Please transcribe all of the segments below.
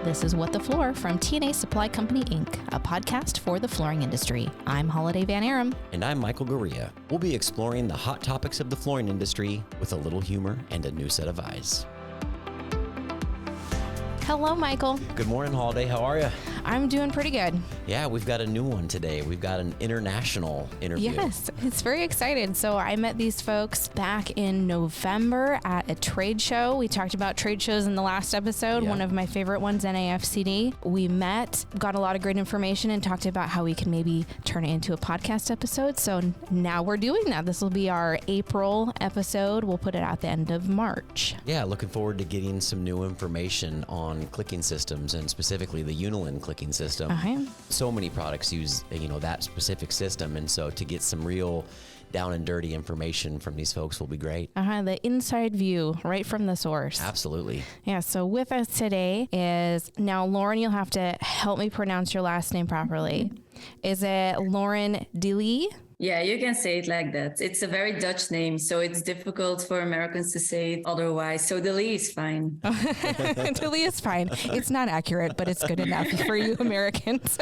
This is What the Floor from TNA Supply Company, Inc., a podcast for the flooring industry. I'm Holiday Van Aram. And I'm Michael Gurria. We'll be exploring the hot topics of the flooring industry with a little humor and a new set of eyes. Hello, Michael. Good morning, Holiday. How are you? I'm doing pretty good. Yeah, we've got a new one today. We've got an international interview. Yes, it's very excited. So I met these folks back in November at a trade show. We talked about trade shows in the last episode. Yeah. One of my favorite ones, NAFCD. We met, got a lot of great information, and talked about how we can maybe turn it into a podcast episode. So now we're doing that. This will be our April episode. We'll put it out the end of March. Yeah, looking forward to getting some new information on clicking systems and specifically the Unilin clicking system. So many products use, that specific system. And so to get some real down and dirty information from these folks will be great. The inside view right from the source. Absolutely. Yeah. So with us today is, now Lauren, you'll have to help me pronounce your last name properly. Is it Lauren Delee? Yeah, you can say it like that. It's a very Dutch name, so it's difficult for Americans to say it otherwise. So Delee is fine. Delee is fine. It's not accurate, but it's good enough for you Americans.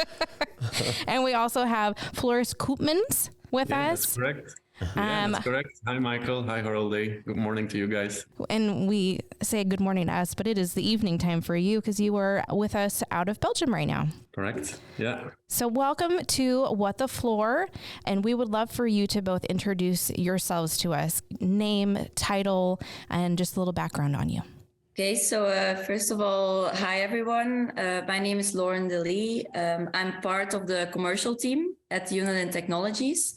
And we also have Floris Koopmans with us. That's correct. That's correct. Hi, Michael. Hi, Holiday. Good morning to you guys. And we say good morning to us, but it is the evening time for you because you were with us out of Belgium right now. Correct. Yeah. So welcome to What the Floor. And we would love for you to both introduce yourselves to us, name, title, and just a little background on you. Okay, so first of all, hi everyone. My name is Lauren Delee. I'm part of the commercial team at Unilin Technologies.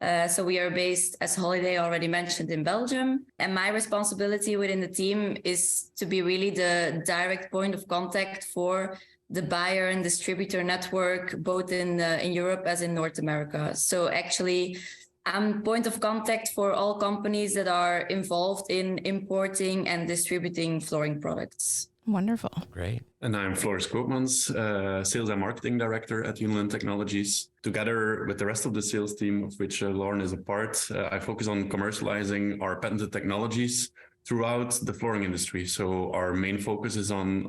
So we are based, as Holiday already mentioned, in Belgium. And my responsibility within the team is to be really the direct point of contact for the buyer and distributor network, both in Europe as in North America. So actually, I'm point of contact for all companies that are involved in importing and distributing flooring products. Wonderful. Great. And I'm Floris Koopmans, Sales and Marketing Director at Unilin Technologies. Together with the rest of the sales team, of which Lauren is a part, I focus on commercializing our patented technologies throughout the flooring industry. So our main focus is on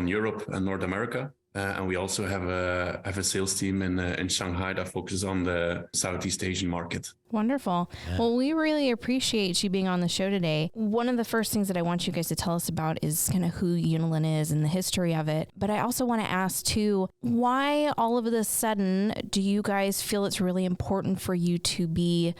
Europe and North America. And we also have a sales team in Shanghai that focuses on the Southeast Asian market. Wonderful. Yeah. Well, we really appreciate you being on the show today. One of the first things that I want you guys to tell us about is kind of who Unilin is and the history of it. But I also want to ask too, why all of a sudden do you guys feel it's really important for you to be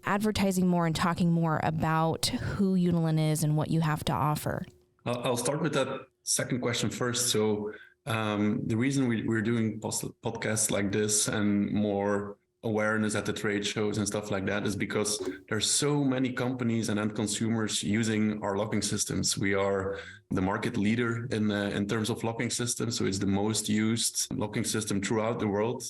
advertising more and talking more about who Unilin is and what you have to offer? I'll start with that second question first. So the reason we're doing podcasts like this and more awareness at the trade shows and stuff like that is because there's so many companies and end consumers using our locking systems. We are the market leader in terms of locking systems. So it's the most used locking system throughout the world.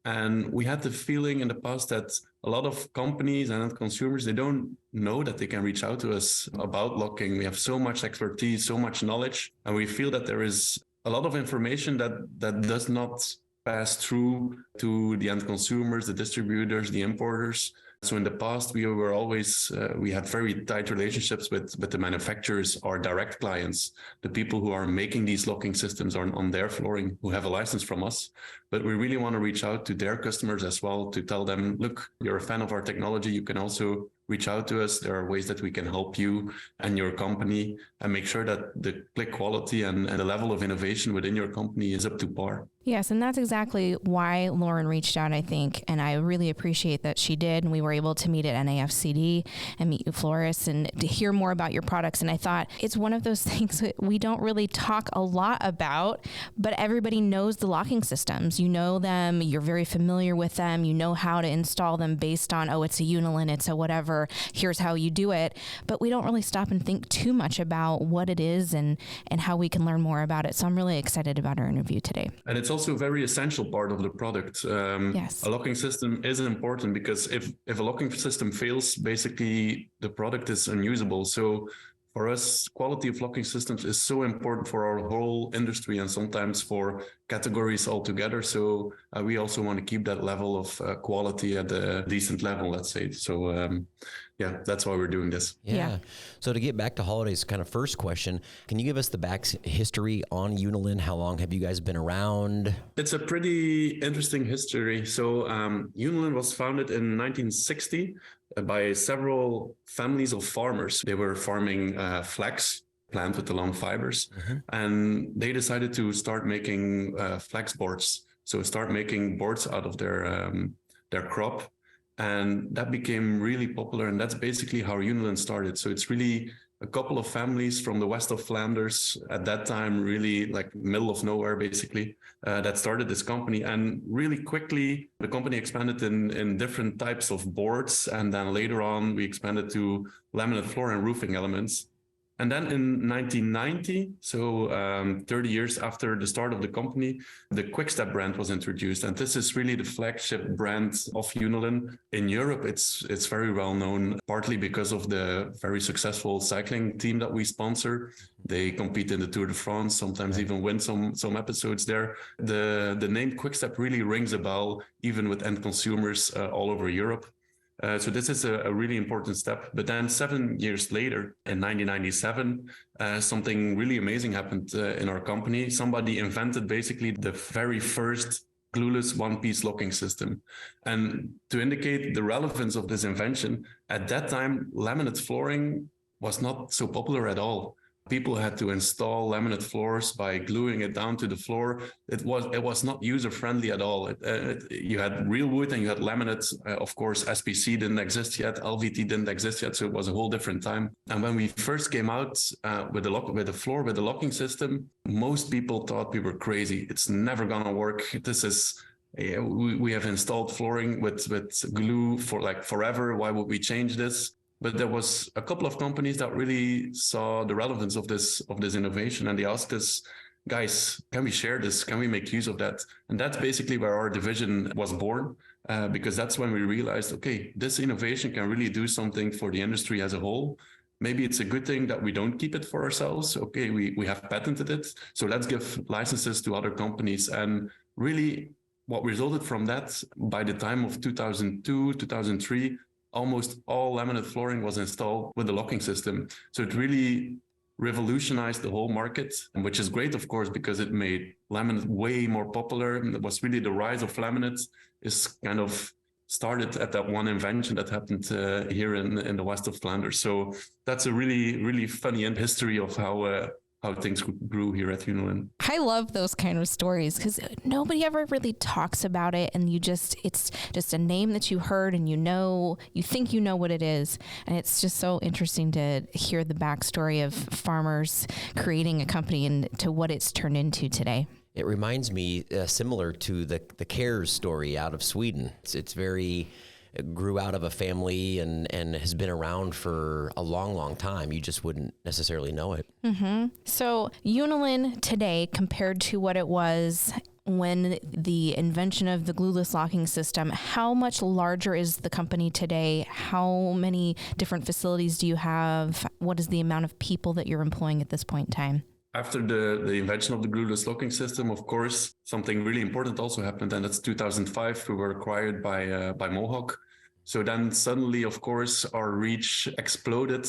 And we had the feeling in the past that a lot of companies and end consumers, they don't know that they can reach out to us about locking. We have so much expertise, so much knowledge, and we feel that there is a lot of information that does not pass through to the end consumers, the distributors, the importers. So in the past, we were always, we had very tight relationships with the manufacturers, our direct clients, the people who are making these locking systems on their flooring, who have a license from us. But we really want to reach out to their customers as well to tell them, look, you're a fan of our technology. You can also reach out to us. There are ways that we can help you and your company and make sure that the click quality and the level of innovation within your company is up to par. Yes, and that's exactly why Lauren reached out, I think, and I really appreciate that she did, and we were able to meet at NAFCD and meet you, Floris, and to hear more about your products. And I thought it's one of those things that we don't really talk a lot about, but everybody knows the locking systems. You know them, you're very familiar with them, you know how to install them based on, it's a Unilin, it's a whatever, here's how you do it. But we don't really stop and think too much about what it is and how we can learn more about it. So I'm really excited about our interview today. And it's also a very essential part of the product. Yes. A locking system is important because if a locking system fails, basically the product is unusable. So for us, quality of locking systems is so important for our whole industry and sometimes for categories altogether. So we also want to keep that level of quality at a decent level, let's say. So yeah, that's why we're doing this. Yeah. So to get back to Holiday's kind of first question, can you give us the back history on Unilin? How long have you guys been around? It's a pretty interesting history. So Unilin was founded in 1960 by several families of farmers. They were farming flax, plant with the long fibers, and they decided to start making flax boards. So start making boards out of their crop. And that became really popular. And that's basically how Unilin started. So it's really a couple of families from the west of Flanders at that time, really like middle of nowhere, basically, that started this company. And really quickly, the company expanded in different types of boards. And then later on, we expanded to laminate floor and roofing elements. And then in 1990, so 30 years after the start of the company, the Quickstep brand was introduced. And this is really the flagship brand of Unilin. In Europe, it's very well known, partly because of the very successful cycling team that we sponsor. They compete in the Tour de France, sometimes even win some episodes there. The name Quickstep really rings a bell, even with end consumers all over Europe. So this is a really important step. But then 7 years later, in 1997, something really amazing happened in our company. Somebody invented basically the very first glueless one-piece locking system. And to indicate the relevance of this invention, at that time, laminate flooring was not so popular at all. People had to install laminate floors by gluing it down to the floor. It was not user-friendly at all. You had real wood and you had laminate. Of course, SPC didn't exist yet. LVT didn't exist yet. So it was a whole different time. And when we first came out with the locking system, most people thought we were crazy. It's never gonna work. We have installed flooring with glue for like forever. Why would we change this? But there was a couple of companies that really saw the relevance of this innovation, and they asked us, guys, can we share this? Can we make use of that? And that's basically where our division was born, because that's when we realized, okay, this innovation can really do something for the industry as a whole. Maybe it's a good thing that we don't keep it for ourselves. Okay, we have patented it, so let's give licenses to other companies. And really, what resulted from that, by the time of 2002, 2003, almost all laminate flooring was installed with the locking system. So it really revolutionized the whole market, which is great, of course, because it made laminate way more popular. And it was really the rise of laminate is kind of started at that one invention that happened here in the west of Flanders. So that's a really, really funny history of how things grew here at Unilin. I love those kind of stories because nobody ever really talks about it, and it's just a name that you heard and you think you know what it is. And it's just so interesting to hear the backstory of farmers creating a company and to what it's turned into today. It reminds me similar to the Cares story out of Sweden. It grew out of a family and has been around for a long, long time. You just wouldn't necessarily know it. Mm-hmm. So Unilin today compared to what it was when the invention of the glueless locking system, how much larger is the company today? How many different facilities do you have? What is the amount of people that you're employing at this point in time? After the invention of the glueless locking system, of course, something really important also happened, and that's 2005. We were acquired by Mohawk. So then suddenly, of course, our reach exploded.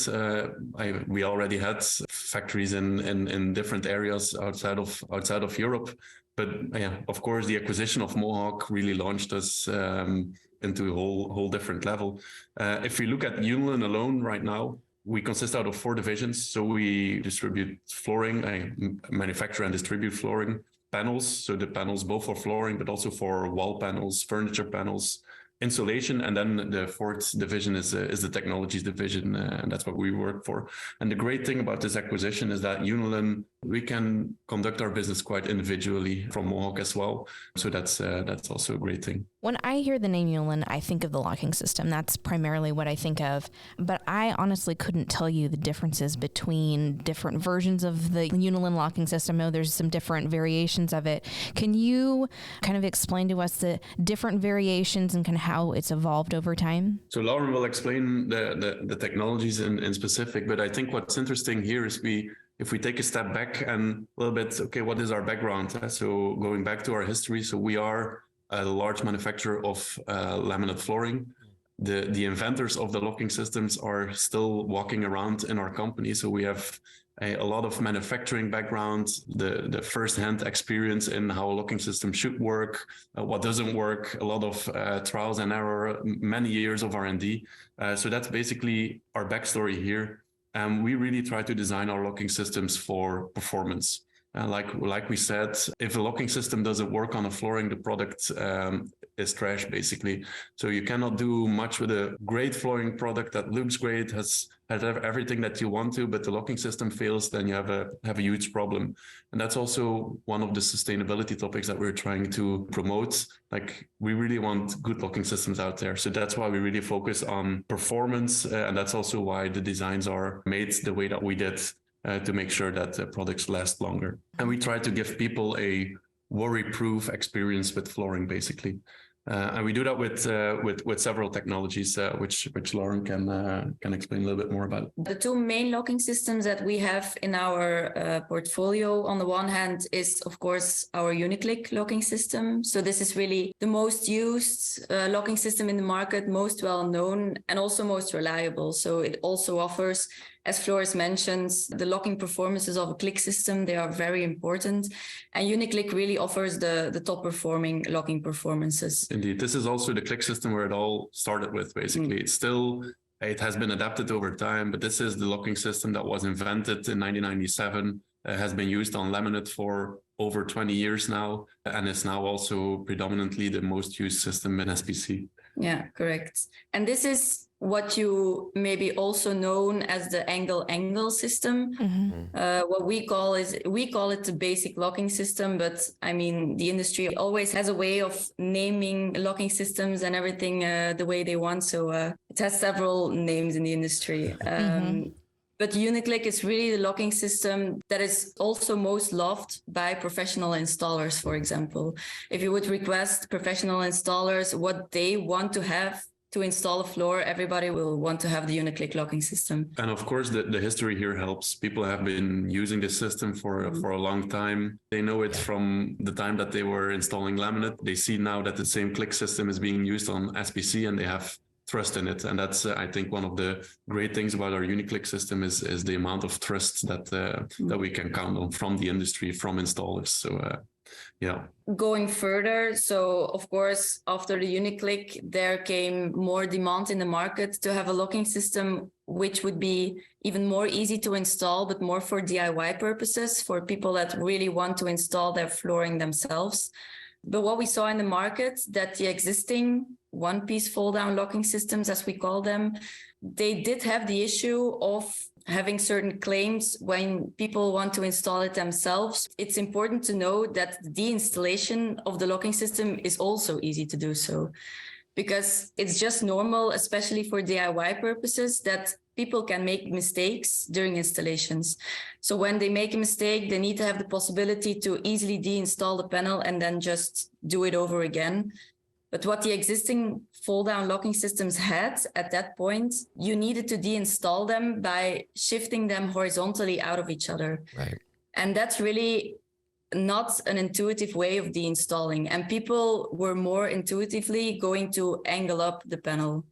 We already had factories in different areas outside of Europe. But yeah, of course, the acquisition of Mohawk really launched us into a whole different level. If we look at Unilin alone right now, we consist out of 4 divisions. So we distribute flooring, manufacture and distribute flooring, panels. So the panels both for flooring, but also for wall panels, furniture panels, insulation, and then the 4th division is the technologies division, and that's what we work for. And the great thing about this acquisition is that Unilin, we can conduct our business quite individually from Mohawk as well. So that's also a great thing. When I hear the name Unilin, I think of the locking system. That's primarily what I think of. But I honestly couldn't tell you the differences between different versions of the Unilin locking system. I know there's some different variations of it. Can you kind of explain to us the different variations and kind of how it's evolved over time? So Lauren will explain the technologies in specific, but I think what's interesting here is if we take a step back and a little bit, okay, what is our background? So going back to our history, so we are a large manufacturer of laminate flooring. the inventors of the locking systems are still walking around in our company. So we have a lot of manufacturing background, the first-hand experience in how a locking system should work, what doesn't work, a lot of trials and error, many years of R&D. So that's basically our backstory here. We really try to design our locking systems for performance. Like we said, if a locking system doesn't work on a flooring, the product is trash, basically. So you cannot do much with a great flooring product that looks great, has everything that you want to, but the locking system fails, then you have a huge problem. And that's also one of the sustainability topics that we're trying to promote. Like, we really want good locking systems out there. So that's why we really focus on performance. And that's also why the designs are made the way that we did, to make sure that products last longer. And we try to give people a worry-proof experience with flooring, basically. And we do that with several technologies, which Lauren can explain a little bit more about. The two main locking systems that we have in our portfolio, on the one hand, is of course our Uniclick locking system. So this is really the most used locking system in the market, most well known, and also most reliable. So it also offers, as Floris mentioned, the locking performances of a click system. They are very important. And Uniclick really offers the top performing locking performances. Indeed. This is also the click system where it all started with, basically. It has been adapted over time, but this is the locking system that was invented in 1997, has been used on laminate for over 20 years now, and is now also predominantly the most used system in SPC. Yeah, correct. And this is what you maybe also known as the angle system. What we call it the basic locking system, but I mean, the industry always has a way of naming locking systems and everything the way they want. So it has several names in the industry. But Uniclick is really the locking system that is also most loved by professional installers, for example. If you would request professional installers what they want to have to install a floor, everybody will want to have the Uniclick locking system. And of course, the history here helps. People have been using this system for a long time. They know it from the time that they were installing laminate. They see now that the same click system is being used on SPC, and they have trust in it. And that's, I think, one of the great things about our Uniclick system is the amount of trust that we can count on from the industry, from installers. So, yeah. Going further, so of course, after the Uniclick, there came more demand in the market to have a locking system which would be even more easy to install, but more for DIY purposes, for people that really want to install their flooring themselves. But what we saw in the market, that the existing one-piece fold-down locking systems, as we call them, they did have the issue of having certain claims when people want to install it themselves. It's important to know that the installation of the locking system is also easy to do so, because it's just normal, especially for DIY purposes, that people can make mistakes during installations. So when they make a mistake, they need to have the possibility to easily deinstall the panel and then just do it over again. But what the existing fold-down locking systems had at that point, you needed to deinstall them by shifting them horizontally out of each other. Right. And that's really not an intuitive way of deinstalling. And people were more intuitively going to angle up the panel,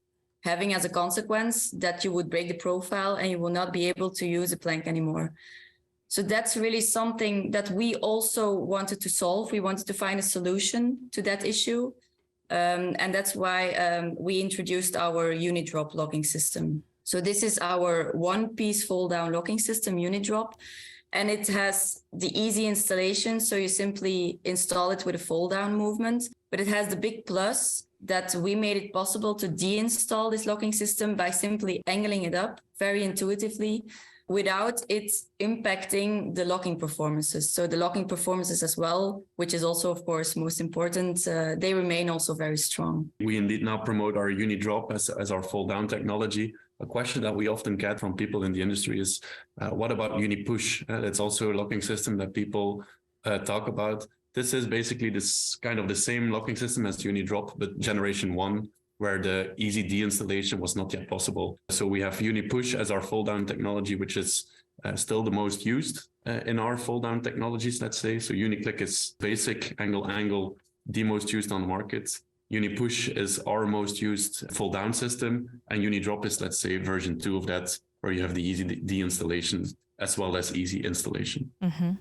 having as a consequence that you would break the profile and you will not be able to use a plank anymore. So that's really something that we also wanted to solve. We wanted to find a solution to that issue. And that's why we introduced our Unidrop locking system. So this is our one-piece fold-down locking system, Unidrop, and it has the easy installation. So you simply install it with a fold-down movement, but it has the big plus that we made it possible to deinstall this locking system by simply angling it up very intuitively, without it impacting the locking performances. So the locking performances as well, which is also, of course, most important, they remain also very strong. We indeed now promote our Unidrop as our fold-down technology. A question that we often get from people in the industry is, what about Unipush? That's also a locking system that people talk about. This is basically this kind of the same locking system as Unidrop, but generation 1, where the easy deinstallation was not yet possible. So we have Unipush as our fold-down technology, which is still the most used in our fold-down technologies, let's say. So Uniclick is basic, angle, the most used on the market. Uni-push is our most used full down system, and Uni-drop is, let's say, version 2 of that, where you have the easy de-installation as well as easy installation. Mm-hmm.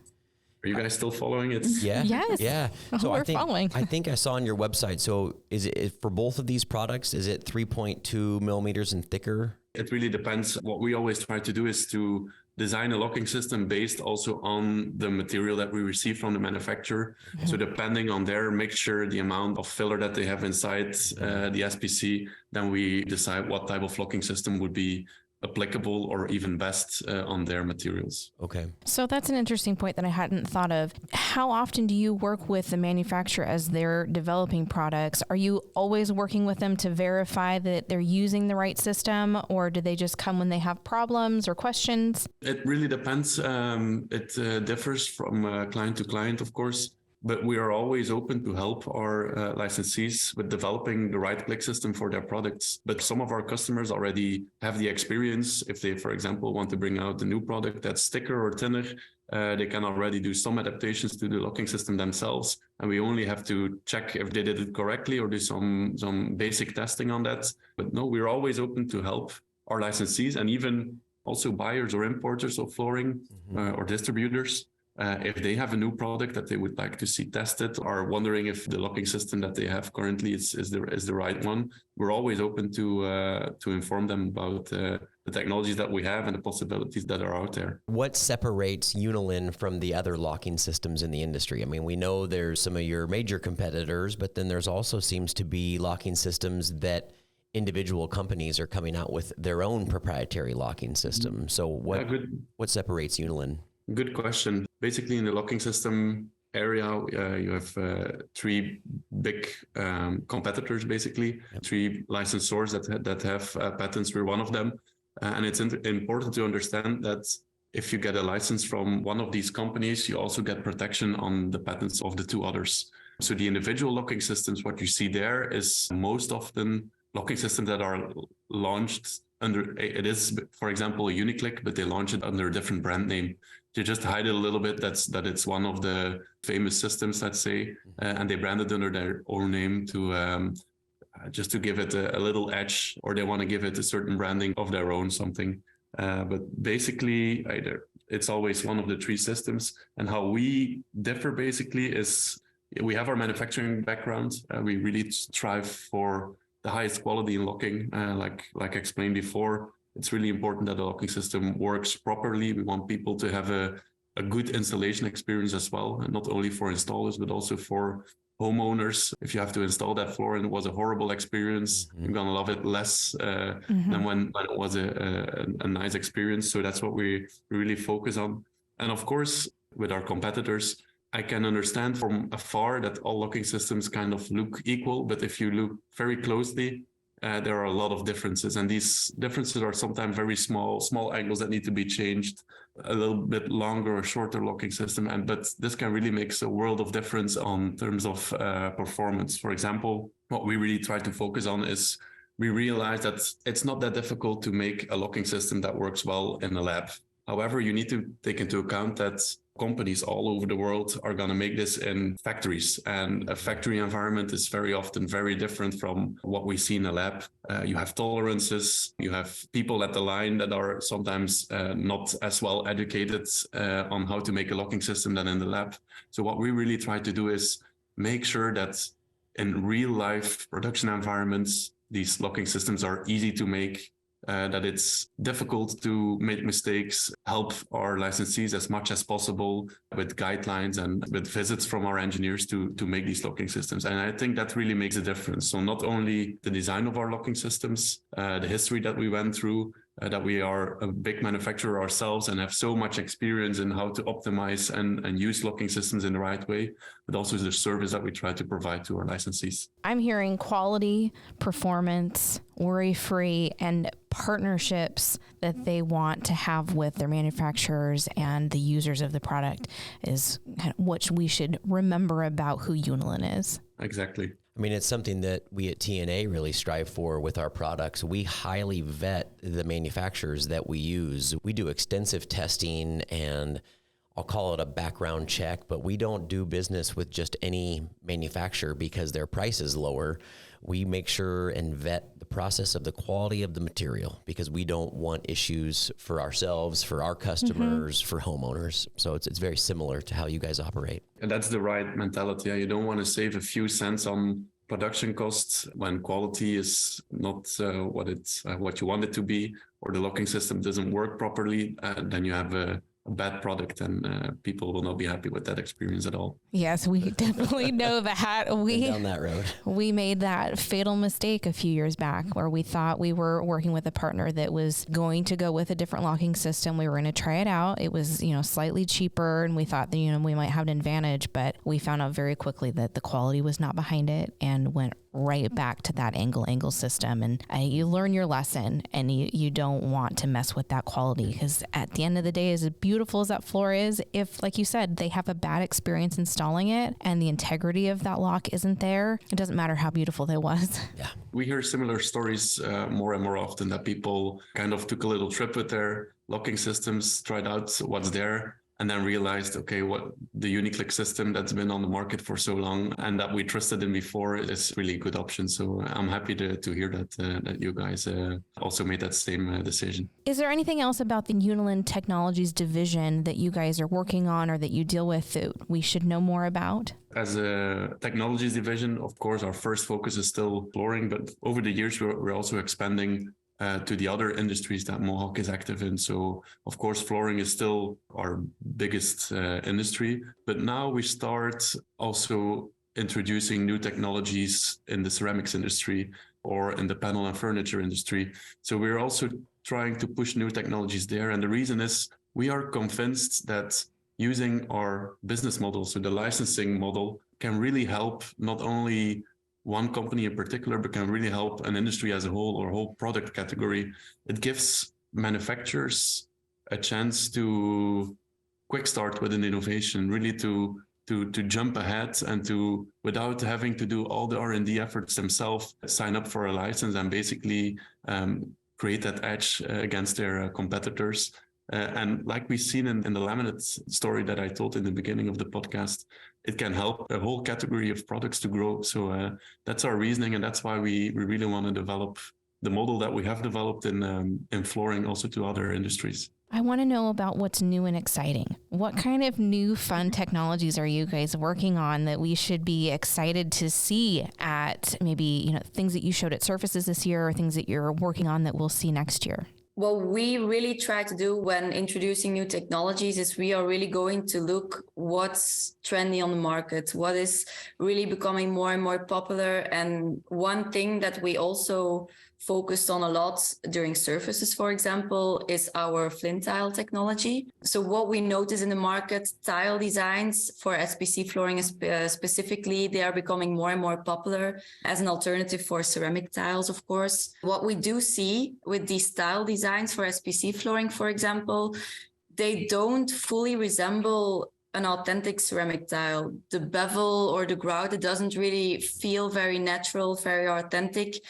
Are you guys still following it? Yeah. Yes. Yeah. So we're following. I think I saw on your website. So is it for both of these products? Is it 3.2 millimeters and thicker? It really depends. What we always try to do is to design a locking system based also on the material that we receive from the manufacturer. Mm-hmm. So depending on their mixture, the amount of filler that they have inside the SPC, then we decide what type of locking system would be applicable or even best on their materials. Okay. So that's an interesting point that I hadn't thought of. How often do you work with the manufacturer as they're developing products? Are you always working with them to verify that they're using the right system, or do they just come when they have problems or questions? It really depends. It differs from client to client, of course. But we are always open to help our licensees with developing the right click system for their products. But some of our customers already have the experience. If they, for example, want to bring out a new product that's thicker or thinner, they can already do some adaptations to the locking system themselves. And we only have to check if they did it correctly or do some basic testing on that. But no, we're always open to help our licensees and even also buyers or importers of flooring or distributors. If they have a new product that they would like to see tested or wondering if the locking system that they have currently is the right one, we're always open to inform them about the technologies that we have and the possibilities that are out there. What separates Unilin from the other locking systems in the industry? I mean, we know there's some of your major competitors, but then there's also seems to be locking systems that individual companies are coming out with their own proprietary locking system. So what separates Unilin? Good question. Basically, in the locking system area, you have 3 big competitors, basically, 3 licensors that have patents. We're one of them. And it's important to understand that if you get a license from one of these companies, you also get protection on the patents of the 2 others. So the individual locking systems, what you see there is most often locking systems that are launched under, it is, for example, a Uniclick, but they launch it under a different brand name. They just hide it a little bit. That it's one of the famous systems, let's say, and they brand it under their own name to just to give it a little edge, or they want to give it a certain branding of their own something. But basically, it's always one of the 3 systems. And how we differ basically is we have our manufacturing background. We really strive for the highest quality in locking, like explained before. It's really important that the locking system works properly. We want people to have a good installation experience as well, and not only for installers, but also for homeowners. If you have to install that floor and it was a horrible experience, you're going to love it less than when it was a nice experience. So that's what we really focus on. And of course, with our competitors, I can understand from afar that all locking systems kind of look equal, but if you look very closely, there are a lot of differences, and these differences are sometimes very small angles that need to be changed, a little bit longer or shorter locking system. But this can really make a world of difference on terms of performance. For example, what we really try to focus on is we realize that it's not that difficult to make a locking system that works well in a lab. However, you need to take into account that companies all over the world are going to make this in factories, and a factory environment is very often very different from what we see in a lab. You have tolerances, you have people at the line that are sometimes not as well educated on how to make a locking system than in the lab. So what we really try to do is make sure that in real life production environments, these locking systems are easy to make, that it's difficult to make mistakes, help our licensees as much as possible with guidelines and with visits from our engineers to make these locking systems. And I think that really makes a difference. So not only the design of our locking systems, the history that we went through, that we are a big manufacturer ourselves and have so much experience in how to optimize and use locking systems in the right way, but also the service that we try to provide to our licensees. I'm hearing quality, performance, worry-free, and partnerships that they want to have with their manufacturers and the users of the product is what we should remember about who Unilin is. Exactly. I mean, it's something that we at TNA really strive for with our products. We highly vet the manufacturers that we use. We do extensive testing and all call it a background check, but we don't do business with just any manufacturer because their price is lower. We make sure and vet the process of the quality of the material because we don't want issues for ourselves, for our customers, for homeowners. So it's very similar to how you guys operate. And that's the right mentality. You don't want to save a few cents on production costs when quality is not what you want it to be, or the locking system doesn't work properly. Then you have a bad product, and people will not be happy with that experience at all. Yes, we definitely know that. Down that road. We made that fatal mistake a few years back where we thought we were working with a partner that was going to go with a different locking system. We were going to try it out. It was, slightly cheaper, and we thought that, we might have an advantage, but we found out very quickly that the quality was not behind it and went right back to that angle system. And you learn your lesson, and you don't want to mess with that quality, because at the end of the day, as beautiful as that floor is, if, like you said, they have a bad experience installing it and the integrity of that lock isn't there, it doesn't matter how beautiful it was. Yeah. We hear similar stories more and more often, that people kind of took a little trip with their locking systems, tried out what's there, and then realized, okay, what the Uniclick system that's been on the market for so long and that we trusted in before is really a good option. So I'm happy to hear that you guys also made that same decision. Is there anything else about the Unilin Technologies division that you guys are working on or that you deal with that we should know more about? As a technologies division, of course, our first focus is still flooring, but over the years, we're also expanding to the other industries that Mohawk is active in. So, of course, flooring is still our biggest industry, but now we start also introducing new technologies in the ceramics industry or in the panel and furniture industry. So we're also trying to push new technologies there. And the reason is we are convinced that using our business model, so the licensing model, can really help not only one company in particular, but can really help an industry as a whole or whole product category. It gives manufacturers a chance to quick start with an innovation, really to jump ahead and to, without having to do all the R&D efforts themselves, sign up for a license and basically create that edge against their competitors. And like we've seen in the laminate story that I told in the beginning of the podcast, it can help a whole category of products to grow. So that's our reasoning, and that's why we really want to develop the model that we have developed in flooring also to other industries. I want to know about what's new and exciting. What kind of new fun technologies are you guys working on that we should be excited to see at maybe, things that you showed at Surfaces this year or things that you're working on that we'll see next year? What we really try to do when introducing new technologies is we are really going to look what's trendy on the market, what is really becoming more and more popular. And one thing that we also focused on a lot during Surfaces, for example, is our flint tile technology. So what we notice in the market, tile designs for SPC flooring specifically, they are becoming more and more popular as an alternative for ceramic tiles, of course. What we do see with these tile designs for SPC flooring, for example, they don't fully resemble an authentic ceramic tile. The bevel or the grout, it doesn't really feel very natural, very authentic.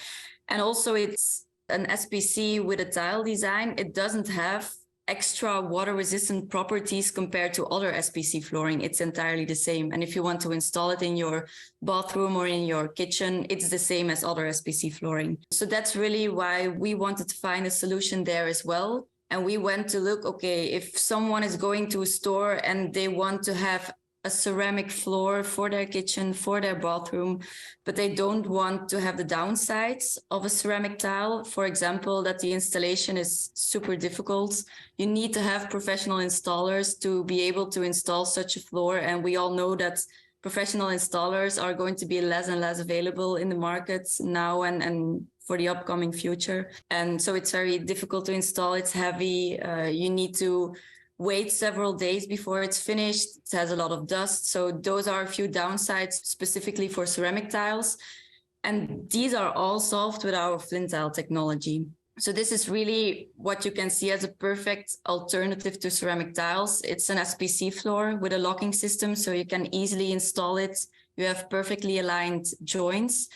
And also it's an SPC with a tile design. It doesn't have extra water resistant properties compared to other SPC flooring. It's entirely the same. And if you want to install it in your bathroom or in your kitchen, it's the same as other SPC flooring. So that's really why we wanted to find a solution there as well. And we went to look, okay, if someone is going to a store and they want to have a ceramic floor for their kitchen, for their bathroom, but they don't want to have the downsides of a ceramic tile. For example, that the installation is super difficult. You need to have professional installers to be able to install such a floor. And we all know that professional installers are going to be less and less available in the markets now and for the upcoming future. And so it's very difficult to install. It's heavy. You need to wait several days before it's finished. It has a lot of dust. So those are a few downsides specifically for ceramic tiles. And these are all solved with our flint tile technology. So this is really what you can see as a perfect alternative to ceramic tiles. It's an SPC floor with a locking system, so you can easily install it. You have perfectly aligned joints.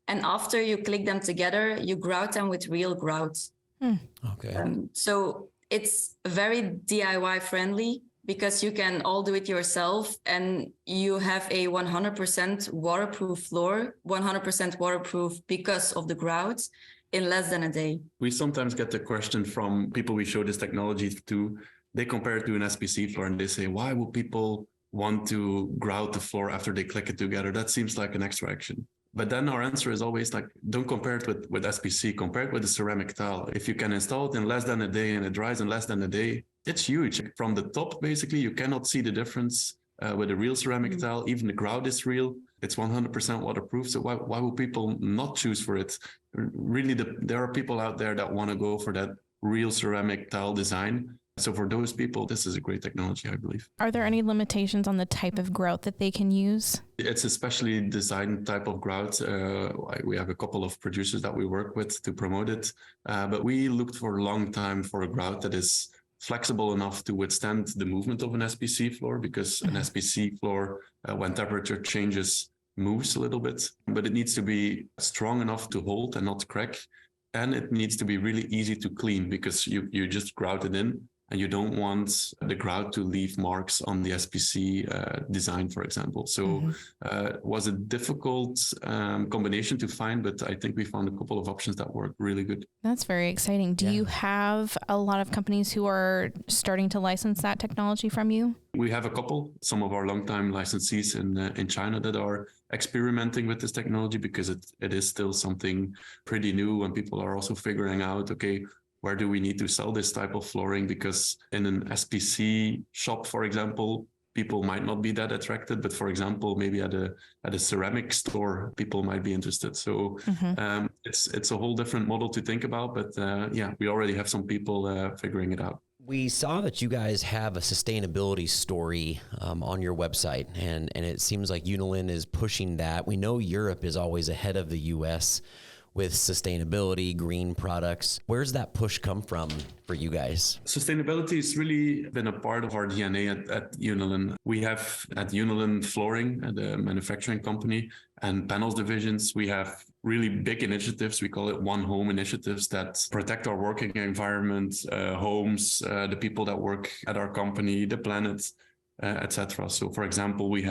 And after you click them together, you grout them with real grout. Okay. So it's very DIY friendly because you can all do it yourself and you have a 100% waterproof floor, 100% waterproof because of the grout in less than a day. We sometimes get the question from people we show this technology to. They compare it to an SPC floor and they say, why would people want to grout the floor after they click it together? That seems like an extra action. But then our answer is always like, don't compare it with SPC, compare it with the ceramic tile. If you can install it in less than a day and it dries in less than a day, it's huge. From the top, basically, you cannot see the difference with a real ceramic tile. Even the grout is real. It's 100% waterproof. So why would people not choose for it? Really, there are people out there that want to go for that real ceramic tile design. So for those people, this is a great technology, I believe. Are there any limitations on the type of grout that they can use? It's a specially designed type of grout. We have a couple of producers that we work with to promote it. But we looked for a long time for a grout that is flexible enough to withstand the movement of an SPC floor, because an SPC floor, when temperature changes, moves a little bit. But it needs to be strong enough to hold and not crack. And it needs to be really easy to clean, because you just grout it in. And you don't want the grout to leave marks on the SPC design, for example. So it was a difficult combination to find, but I think we found a couple of options that work really good. That's very exciting. Do you have a lot of companies who are starting to license that technology from you? We have a couple, some of our longtime licensees in China that are experimenting with this technology, because it is still something pretty new, and people are also figuring out, okay, where do we need to sell this type of flooring? Because in an SPC shop, for example, people might not be that attracted, but for example, maybe at a ceramic store, people might be interested. So it's a whole different model to think about, but we already have some people figuring it out. We saw that you guys have a sustainability story on your website, and it seems like Unilin is pushing that. We know Europe is always ahead of the US with sustainability, green products. Where's that push come from for you guys? Sustainability has really been a part of our DNA at Unilin. We have at Unilin Flooring, the manufacturing company, and panels divisions, we have really big initiatives. We call it One Home initiatives that protect our working environment, homes, the people that work at our company, the planet, etc. So, for example, we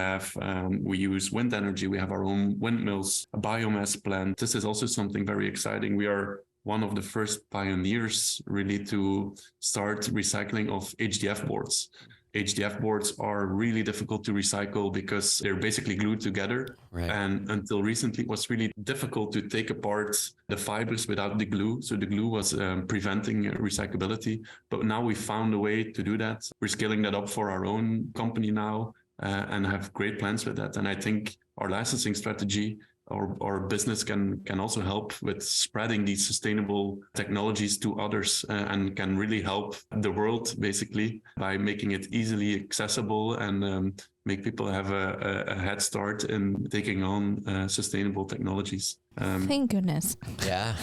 use wind energy. We have our own windmills, a biomass plant. This is also something very exciting. We are one of the first pioneers really to start recycling of HDF boards. HDF boards are really difficult to recycle because they're basically glued together. Right. And until recently, it was really difficult to take apart the fibers without the glue. So the glue was preventing recyclability. But now we found a way to do that. We're scaling that up for our own company now and have great plans with that. And I think our licensing strategy, our business can also help with spreading these sustainable technologies to others and can really help the world basically by making it easily accessible and make people have a head start in taking on sustainable technologies. Thank goodness. Yeah.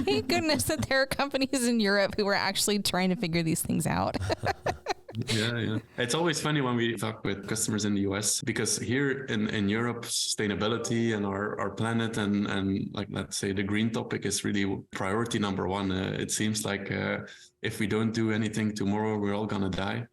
Thank goodness that there are companies in Europe who are actually trying to figure these things out. Yeah. It's always funny when we talk with customers in the US, because here in Europe, sustainability and our planet and like, let's say, the green topic is really priority number one. It seems like if we don't do anything tomorrow, we're all gonna die.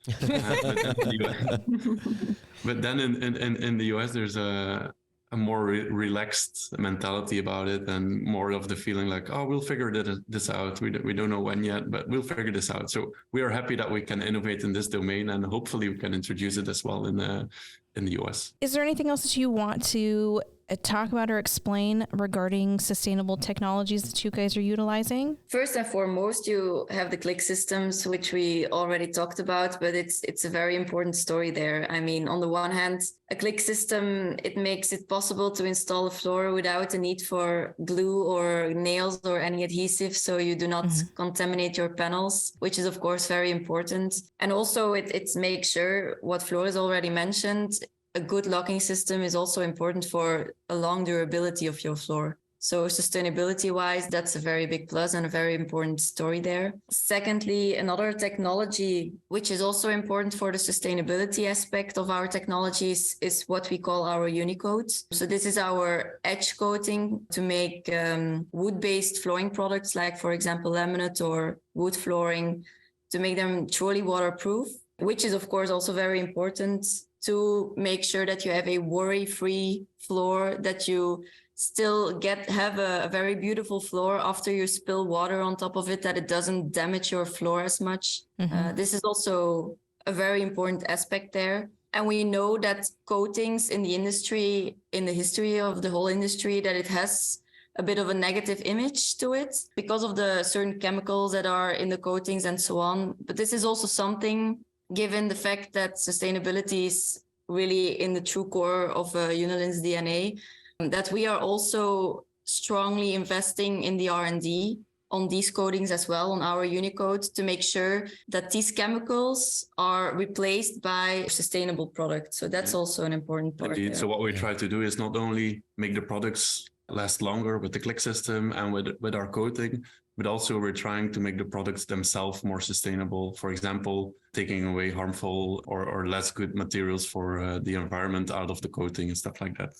But then in the US, there's a more relaxed mentality about it, and more of the feeling like, oh, we'll figure this out. We don't know when yet, but we'll figure this out. So we are happy that we can innovate in this domain, and hopefully we can introduce it as well in the US. Is there anything else that you want to talk about or explain regarding sustainable technologies that you guys are utilizing? First and foremost, you have the click systems, which we already talked about, but it's a very important story there. I mean, on the one hand, a click system, it makes it possible to install a floor without the need for glue or nails or any adhesive, so you do not contaminate your panels, which is of course very important. And also it makes sure, what Floris already mentioned, a good locking system is also important for a long durability of your floor. So sustainability-wise, that's a very big plus and a very important story there. Secondly, another technology which is also important for the sustainability aspect of our technologies is what we call our Unicoat. So this is our edge coating to make wood-based flooring products, like, for example, laminate or wood flooring, to make them truly waterproof. which is of course also very important to make sure that you have a worry-free floor, that you still have a very beautiful floor after you spill water on top of it, that it doesn't damage your floor as much. This is also a very important aspect there. And we know that coatings in the industry, in the history of the whole industry, that it has a bit of a negative image to it because of the certain chemicals that are in the coatings and so on. But this is also something, given the fact that sustainability is really in the true core of Unilin's DNA, that we are also strongly investing in the R&D on these coatings as well, on our Unicoat, to make sure that these chemicals are replaced by sustainable products. So that's also an important part. Indeed. So what we try to do is not only make the products last longer with the click system and with our coating, but also we're trying to make the products themselves more sustainable. For example, taking away harmful or less good materials for the environment out of the coating and stuff like that.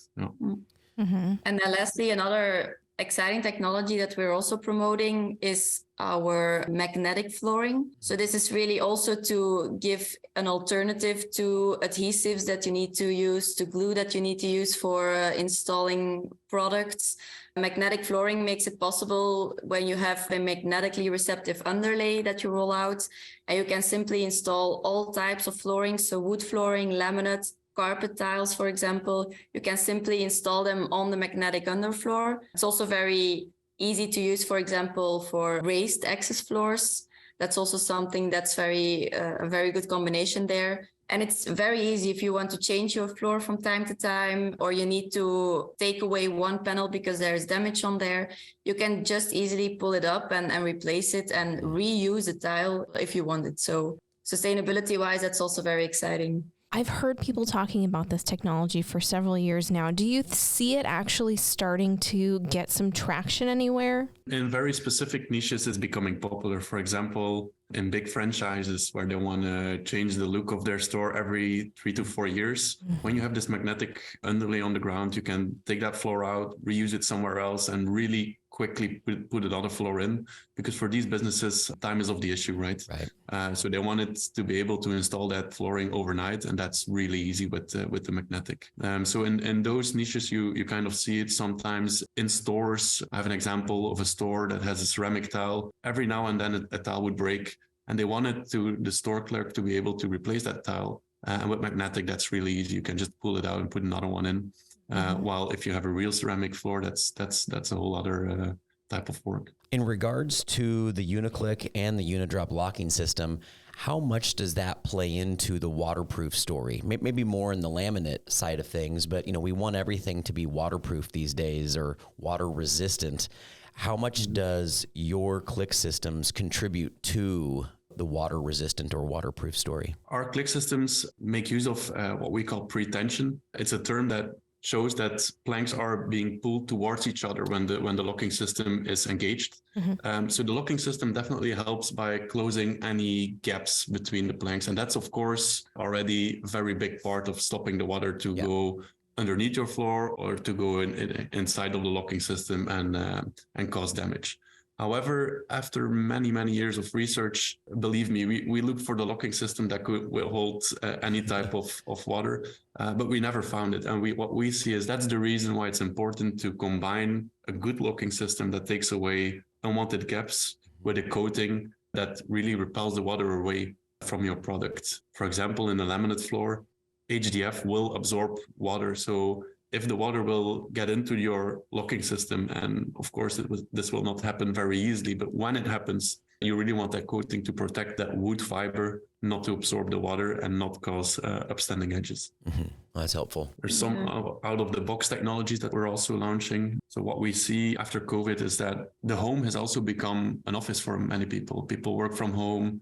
And then lastly, another exciting technology that we're also promoting is our magnetic flooring. So this is really also to give an alternative to adhesives that you need to use, to glue that you need to use for installing products. Magnetic flooring makes it possible when you have a magnetically receptive underlay that you roll out, and you can simply install all types of flooring, so wood flooring, laminate, carpet tiles, for example. You can simply install them on the magnetic underfloor. It's also very easy to use, for example, for raised access floors. That's also something that's a very good combination there. And it's very easy if you want to change your floor from time to time, or you need to take away one panel because there's damage on there. You can just easily pull it up and replace it and reuse the tile if you want it. So sustainability-wise, that's also very exciting. I've heard people talking about this technology for several years now. Do you see it actually starting to get some traction anywhere? In very specific niches, it's becoming popular. For example, in big franchises where they want to change the look of their store every 3 to 4 years. When you have this magnetic underlay on the ground, you can take that floor out, reuse it somewhere else, and really quickly put another floor in, because for these businesses, time is of the issue, right? So they wanted to be able to install that flooring overnight, and that's really easy with the magnetic. So in those niches, you kind of see it sometimes in stores. I have an example of a store that has a ceramic tile. Every now and then a tile would break, and they wanted the store clerk to be able to replace that tile. And with magnetic, that's really easy. You can just pull it out and put another one in. While if you have a real ceramic floor, that's a whole other type of work. In regards to the Uniclick and the Unidrop locking system, how much does that play into the waterproof story? Maybe more in the laminate side of things, but we want everything to be waterproof these days, or water resistant. How much does your click systems contribute to the water resistant or waterproof story? Our click systems make use of what we call pre-tension. It's a term that shows that planks are being pulled towards each other when the locking system is engaged. So the locking system definitely helps by closing any gaps between the planks. And that's, of course, already a very big part of stopping the water to go underneath your floor or to go inside of the locking system and cause damage. However, after many, many years of research, believe me, we looked for the locking system that will hold any type of water, but we never found it. And what we see is that's the reason why it's important to combine a good locking system that takes away unwanted gaps with a coating that really repels the water away from your product. For example, in a laminate floor, HDF will absorb water. So if the water will get into your locking system, and of course this will not happen very easily, but when it happens, you really want that coating to protect that wood fiber, not to absorb the water and not cause upstanding edges. That's helpful. There's some out-of-the-box technologies that we're also launching. So what we see after COVID is that the home has also become an office for many people. People work from home.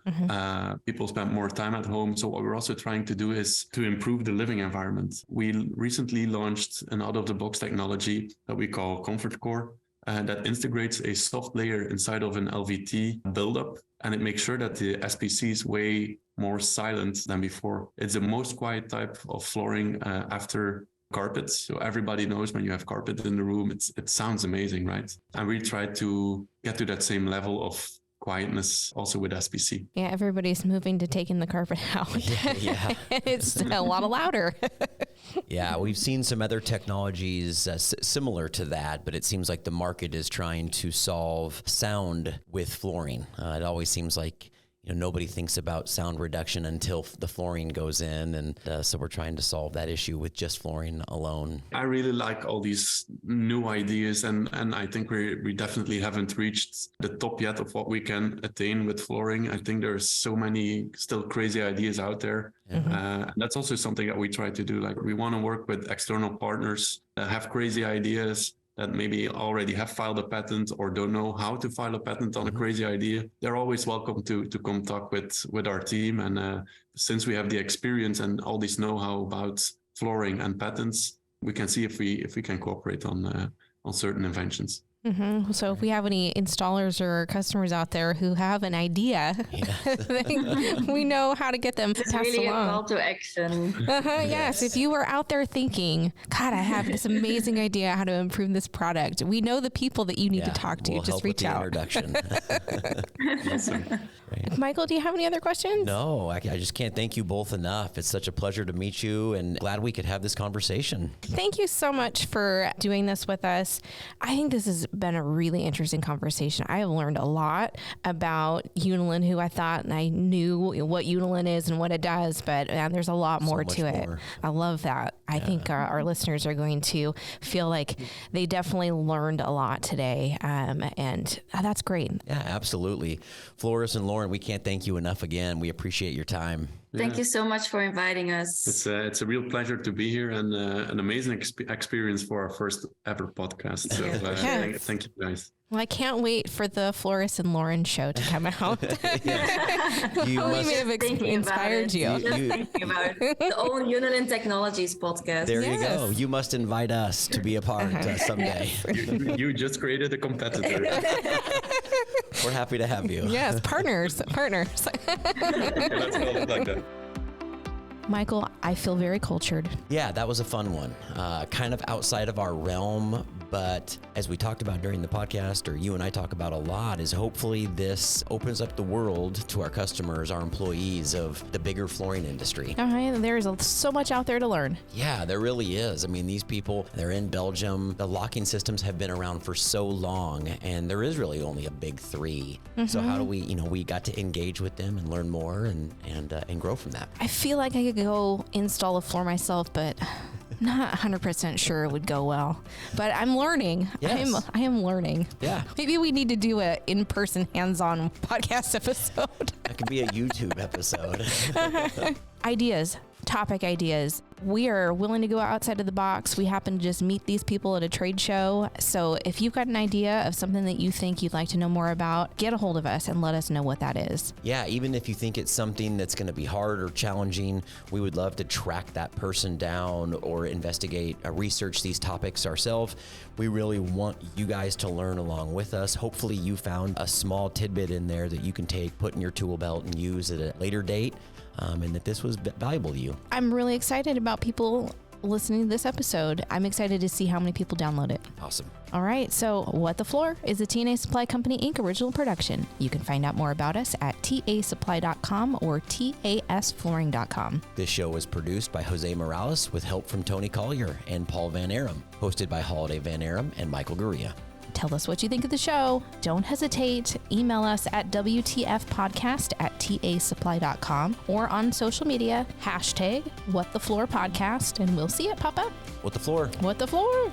People spend more time at home. So what we're also trying to do is to improve the living environment. We recently launched an out-of-the-box technology that we call Comfort Core. That integrates a soft layer inside of an LVT buildup, and it makes sure that the SPC is way more silent than before. It's the most quiet type of flooring after carpets. So everybody knows when you have carpet in the room, it sounds amazing, right? And we try to get to that same level of quietness also with SPC. Yeah, everybody's moving to taking the carpet out. Yeah. It's a lot louder. Yeah, we've seen some other technologies similar to that, but it seems like the market is trying to solve sound with flooring. It always seems like nobody thinks about sound reduction until the flooring goes in. And so we're trying to solve that issue with just flooring alone. I really like all these new ideas. And I think we definitely haven't reached the top yet of what we can attain with flooring. I think there's so many still crazy ideas out there. And that's also something that we try to do. Like we want to work with external partners that have crazy ideas, that maybe already have filed a patent or don't know how to file a patent on a crazy idea. They're always welcome to come talk with our team. And since we have the experience and all this know-how about flooring and patents, we can see if we can cooperate on certain inventions. So if we have any installers or customers out there who have an idea, we know how to get them passed really along. A call to action. Yes. If you were out there thinking, God, I have this amazing idea how to improve this product, we know the people that you need to talk to. Just reach out. Introduction. Awesome. Right. Michael, do you have any other questions? No, I just can't thank you both enough. It's such a pleasure to meet you and glad we could have this conversation. Thank you so much for doing this with us. I think this has been a really interesting conversation. I have learned a lot about Unilin, who I thought I knew what Unilin is and what it does, but there's a lot more to it. I love that. I think our listeners are going to feel like they definitely learned a lot today, and that's great. Yeah, absolutely. Floris and Lauren, we can't thank you enough again. We appreciate your time. Thank you so much for inviting us. It's a real pleasure to be here and an amazing experience for our first ever podcast. So thank you guys. Well, I can't wait for the Floris and Lauren show to come out. You must may have inspired you. Thinking about the own Unilin Technologies podcast. There you go. You must invite us to be a part someday. You just created a competitor. We're happy to have you. Yes, partners. Let's call it like that. Michael, I feel very cultured. Yeah, that was a fun one. Kind of outside of our realm, but as we talked about during the podcast, or you and I talk about a lot, is hopefully this opens up the world to our customers, our employees of the bigger flooring industry. There's so much out there to learn. Yeah, there really is. I mean, these people, they're in Belgium. The locking systems have been around for so long, and there is really only a big three. So how do we, we got to engage with them and learn more and grow from that. I feel like I could go install a floor myself, but not 100% sure it would go well. But I'm learning. Yes. I am learning. Yeah. Maybe we need to do a in-person hands-on podcast episode. That could be a YouTube episode. Ideas. Topic ideas. We are willing to go outside of the box. We happen to just meet these people at a trade show. So if you've got an idea of something that you think you'd like to know more about, get a hold of us and let us know what that is. Yeah, even if you think it's something that's going to be hard or challenging, we would love to track that person down or investigate, research these topics ourselves. We really want you guys to learn along with us. Hopefully you found a small tidbit in there that you can take, put in your tool belt and use at a later date. And that this was valuable to you. I'm really excited about people listening to this episode. I'm excited to see how many people download it. Awesome. All right. So What the Floor is a TNA Supply Company Inc. original production. You can find out more about us at tasupply.com or tasflooring.com. This show was produced by Jose Morales with help from Tony Collier and Paul Van Aram. Hosted by Holiday Van Aram and Michael Gurria. Tell us what you think of the show. Don't hesitate. Email us at WTFpodcast@tasupply.com or on social media, #WhatTheFloorPodcast, and we'll see it pop up. What the Floor? What the Floor?